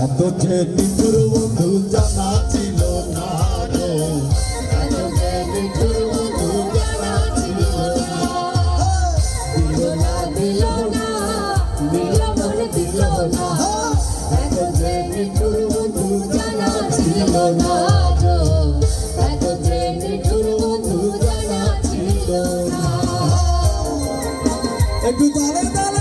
এত যে নিঠুর বন্ধু জানা ছিল না রে, এত যে নিঠুর বন্ধু জানা ছিল না। দিল না দিল না দিল মনে দিল না, এত যে নিঠুর বন্ধু জানা ছিল না গো, এত যে নিঠুর বন্ধু জানা ছিল না। একটু তালে তালে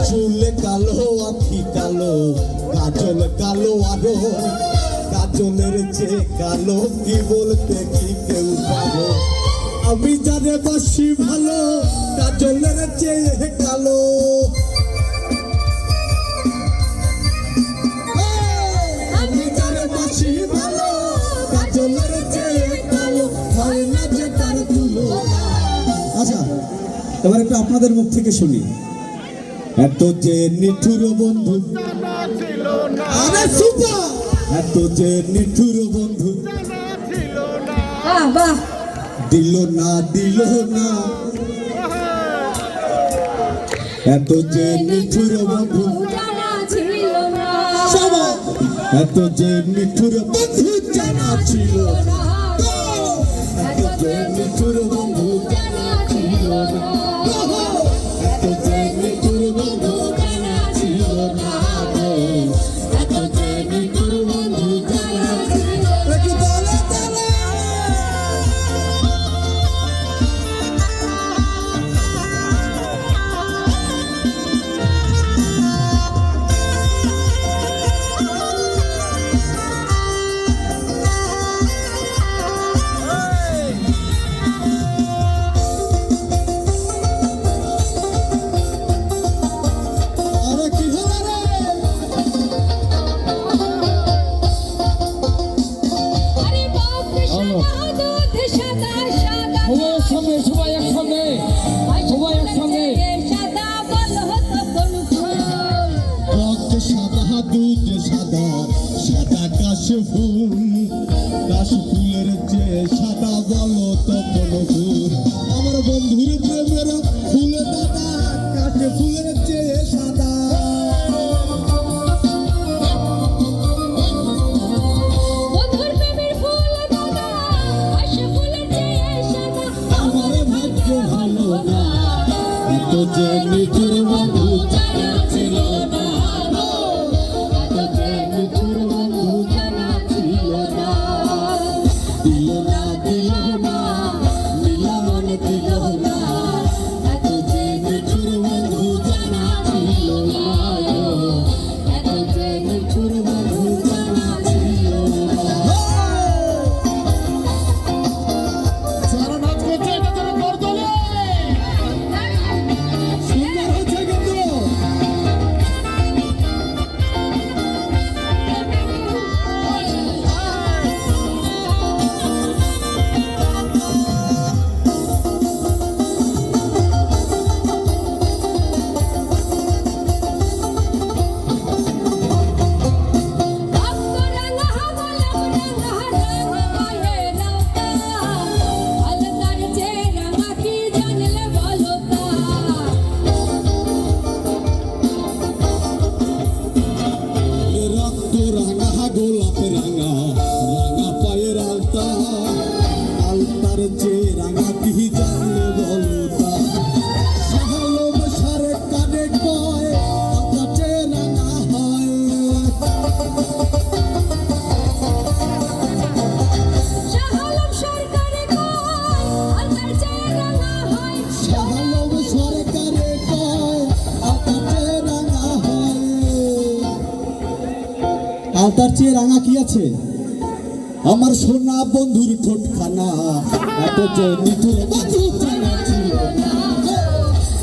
চুলে কালো আখি কালো কাজল কালো আরো, কাজলের চেয়ে কালো কি বলতে কি কেউ পারো। আমি জানে বাসি ভালো কাজলের চেয়ে কালো, আমি জানে বাসি ভালো কাজলের চেয়ে কালো, হয় না যে তার তুলনা। আচ্ছা এবার একটু আপনাদের মুখ থেকে শুনি। এত যে নিঠুর বন্ধু জানা ছিল না, আরে সুপার, এত যে নিঠুর বন্ধু জানা ছিল না, বাহ দিল না দিল না, এত যে নিঠুর বন্ধু জানা ছিল না, এত যে নিঠুর বন্ধু জানা ছিল না, এত যে নিঠুর বন্ধু জানা ছিল না, এত যে নিঠুর বন্ধু জানা ছিল না, এত যে নিঠুর বন্ধু জানা ছিল না। দুধ সাদা সাদা কাশ ফুল, কাশ ফুলের চেয়ে সাদা বলো তো কোনো ফুল। আমার বন্ধুর প্রেমের ফুল দাদা কাশ ফুলের চেয়ে সাদা, বন্ধুর প্রেমের ফুল দাদা কাশ ফুলের চেয়ে সাদা, আমার ভাগ্য ভালো না এত যে নিঠুর বন্ধু জানা ছিল না, দিল না দিল না দিল মনে দিল না, এত যে নিঠুর বন্ধু জানা ছিল না, এত যে নিঠুর বন্ধু জানা ছিল না। সারা নাচ করছে এটা তোর করতলে সুন্দর হচ্ছে কিন্তু। গোলাপ রাঙা রাঙা পায়ের আলতা, আলতার চেয়ে রাঙা কি জানলে বলো তা, শাহালম সারে কানে কয় আকাশে রাঙা হয়, শাহালম সরকারে কয় আলতার চেয়ে রাঙা হয়, শাহালম সরকারে কয় আকাশে রাঙা হয়। আলতার চেয়ে রাঙা কি আছে? আমার সোনা বন্ধুর ঠোঁটখানা এত যে নিঠুর বন্ধু জানা ছিল না,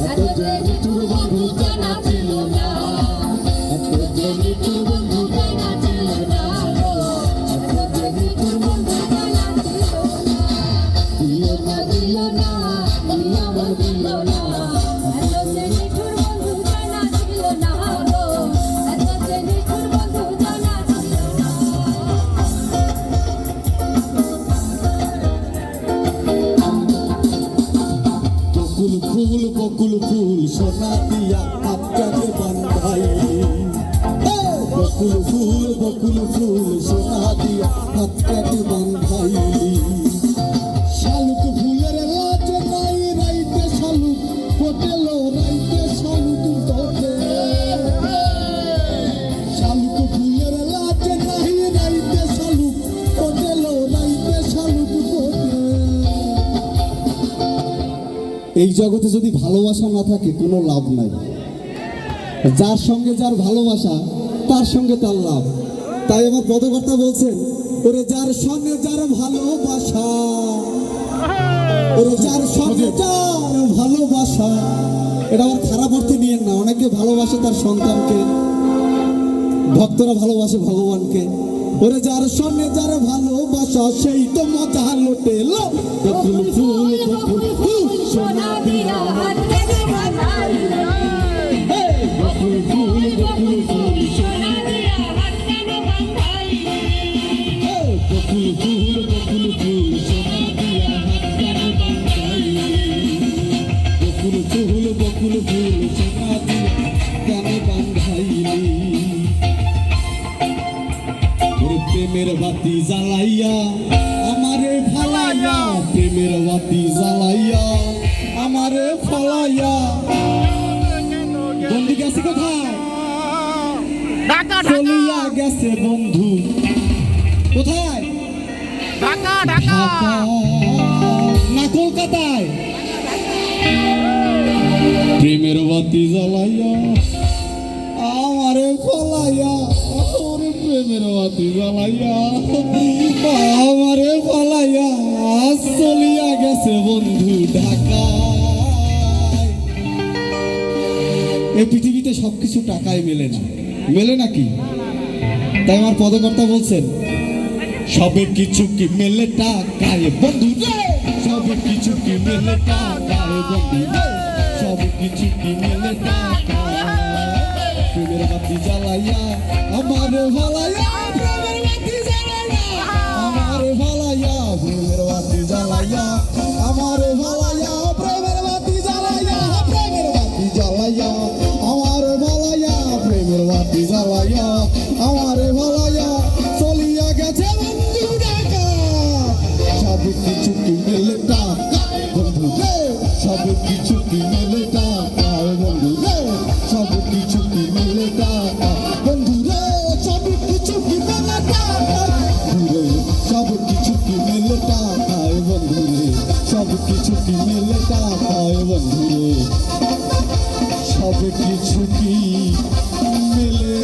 এত যে নিঠুর বন্ধু জানা ছিল না, এত যে নিঠুর বন্ধু জানা ছিল না, এত যে নিঠুর বন্ধু জানা ছিল না, দিল না আমার দিল না, এত যে নিঠুর বন্ধু জানা ছিল না গো, এত যে নিঠুর বন্ধু জানা ছিল না। বকুল ফুল সোনা দিয়া আপনাকে বান্ধাইলি, বকুল ফুল সোনা দিয়া আপনাকে বান্ধাইলি, শালুক ফুলের লাজ নাই রাইতে শালুক ফোটেল রাইতে শালুক ফোটে, শালুক ফুলের লাজ নাই রাইতে শালুক ফোটেল রাইতে শালুক ফোটে। এই জগতে যদি ভালোবাসা না থাকে কোনো লাভ নাই, যার সঙ্গে যার ভালোবাসা তার সঙ্গে তার লাভ। তাই আমার পদকর্তা বলছেন, ওরে যার সঙ্গে যার ভালোবাসা, ওরে যার সঙ্গে যার ভালোবাসা, এটা আমার খারাপ অর্থে নিয়েন না, অনেকে ভালোবাসে তার সন্তানকে, ভক্তরা ভালোবাসে ভগবানকে। ওরে যার সঙ্গে যার ভালোবাসা সেই তো মজা লোটেল, বকুল ফুল সোনা দিয়া হাতকে বাঁধাইলি, বকুল ফুল সোনা দিয়া হাতকে বাঁধাইলি, বকুল ফুল সোনা দিয়া হাতখানি বান্ধাইলি, বকুল ফুল সোনা দিয়া হাতখানি বান্ধাইলি। ওরে প্রেমের বাতি জ্বালাইয়া আমারে ফালাইয়া, প্রেমের বাতি জ্বালাইয়া আমারে ফালাইয়া, বন্ধু গেছে কোথায়? ঢাকা চলিয়া গেছে বন্ধু কোথায়? ঢাকা ঢাকা না কলকাতায়। প্রেমের বাতি জ্বালাইয়া আমারে ফলাইয়া, ওরে প্রেমের বাতি জ্বালাইয়া আমারে ফলাইয়া চলিয়া গেছে বন্ধু ঢাকায়। এই পৃথিবীতে সবকিছু টাকায় মেলে না, মেলে নাকি? তাই আমার পদকর্তা বলছেন, সবে কিছু কি মেলে টাকায় বন্ধু রে, সবে কিছু কি মেলে টাকায় বন্ধু রে, সবে কিছু কি মেলে টাকায়। প্রেমের বাতি জ্বালাইয়া আমারে ভালাইয়া, প্রেমের বাতি জ্বালাইয়া আমারে ভালাইয়া, প্রেমের বাতি জ্বালাইয়া আমারে ভালাইয়া, প্রেমের বাতি জ্বালাইয়া, প্রেমের বাতি জ্বালাইয়া আমারে ভালাইয়া, প্রেমের বাতি জ্বালাইয়া আমারে ভালাইয়া চলিয়া গেছে বন্ধু ঢাকা। সব কিছু কি মেলে টাকায় বন্ধু রে, সব কিছু কি মেলে টাকায় বন্ধু রে, সব কিছু কি মেলে টাকায় বন্ধু রে, সব কিছু কি মেলে টাকায় রে, সব কিছু কি মেলে টাকায় বন্ধু রে, সব কিছু কি মেলে টাকায় বন্ধু রে, সব কিছু কি মেলে